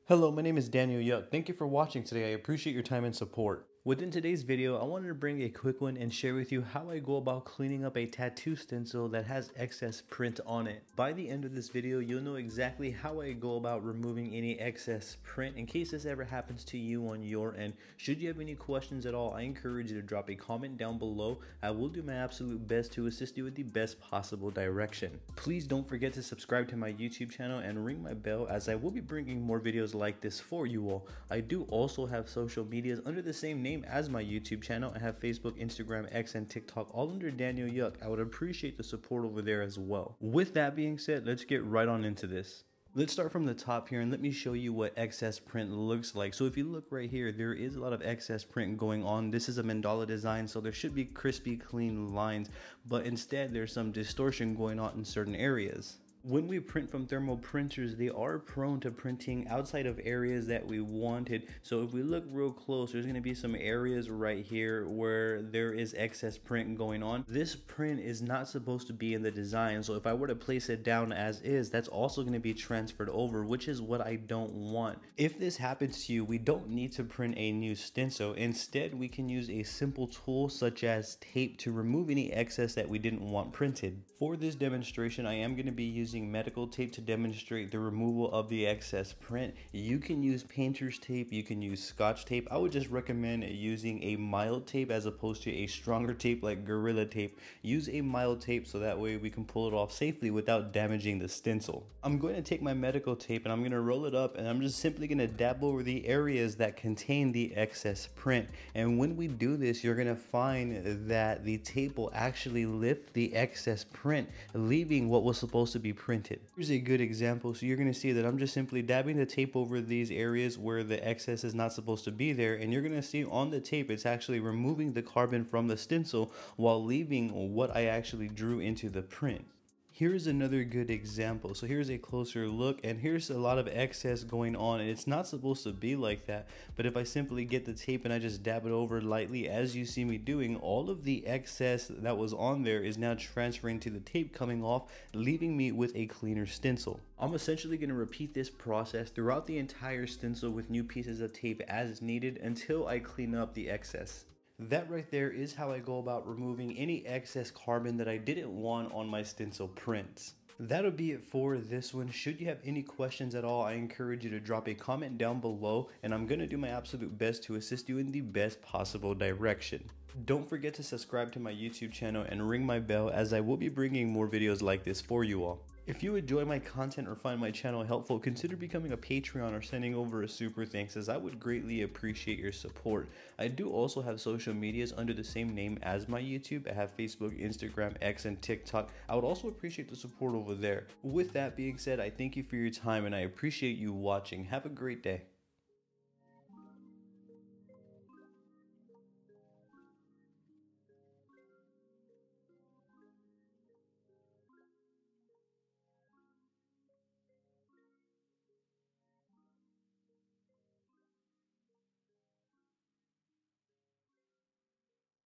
Hello, my name is Daniel Yuck. Thank you for watching today. I appreciate your time and support. Within today's video, I wanted to bring a quick one and share with you how I go about cleaning up a tattoo stencil that has excess print on it. By the end of this video, you'll know exactly how I go about removing any excess print in case this ever happens to you on your end. Should you have any questions at all, I encourage you to drop a comment down below. I will do my absolute best to assist you with the best possible direction. Please don't forget to subscribe to my YouTube channel and ring my bell, as I will be bringing more videos like this for you all. I do also have social medias under the same name as my YouTube channel. I have Facebook, Instagram, X, and TikTok all under Daniel Yuck. I would appreciate the support over there as well. With that being said, let's get right on into this. Let's start from the top here and let me show you what excess print looks like. So if you look right here, there is a lot of excess print going on. This is a mandala design, so there should be crispy, clean lines, but instead there's some distortion going on in certain areas. When we print from thermal printers, they are prone to printing outside of areas that we wanted. So if we look real close, there's going to be some areas right here where there is excess print going on. This print is not supposed to be in the design. So if I were to place it down as is, that's also going to be transferred over, which is what I don't want. If this happens to you, we don't need to print a new stencil. Instead, we can use a simple tool such as tape to remove any excess that we didn't want printed. For this demonstration, I am going to be using medical tape to demonstrate the removal of the excess print. You can use painter's tape, you can use scotch tape. I would just recommend using a mild tape as opposed to a stronger tape like Gorilla Tape. Use a mild tape so that way we can pull it off safely without damaging the stencil. I'm going to take my medical tape and I'm going to roll it up, and I'm just simply going to dab over the areas that contain the excess print. And when we do this, you're going to find that the tape will actually lift the excess print, leaving what was supposed to be printed. Here's a good example. So you're going to see that I'm just simply dabbing the tape over these areas where the excess is not supposed to be there, and you're going to see on the tape it's actually removing the carbon from the stencil while leaving what I actually drew into the print. Here's another good example. So here's a closer look, and here's a lot of excess going on, and it's not supposed to be like that. But if I simply get the tape and I just dab it over lightly, as you see me doing, all of the excess that was on there is now transferring to the tape coming off, leaving me with a cleaner stencil. I'm essentially going to repeat this process throughout the entire stencil with new pieces of tape as needed until I clean up the excess. That right there is how I go about removing any excess carbon that I didn't want on my stencil prints. That'll be it for this one. Should you have any questions at all, I encourage you to drop a comment down below, and I'm going to do my absolute best to assist you in the best possible direction. Don't forget to subscribe to my YouTube channel and ring my bell, as I will be bringing more videos like this for you all. If you enjoy my content or find my channel helpful, consider becoming a Patreon or sending over a super thanks, as I would greatly appreciate your support. I do also have social medias under the same name as my YouTube. I have Facebook, Instagram, X, and TikTok. I would also appreciate the support over there. With that being said, I thank you for your time and I appreciate you watching. Have a great day.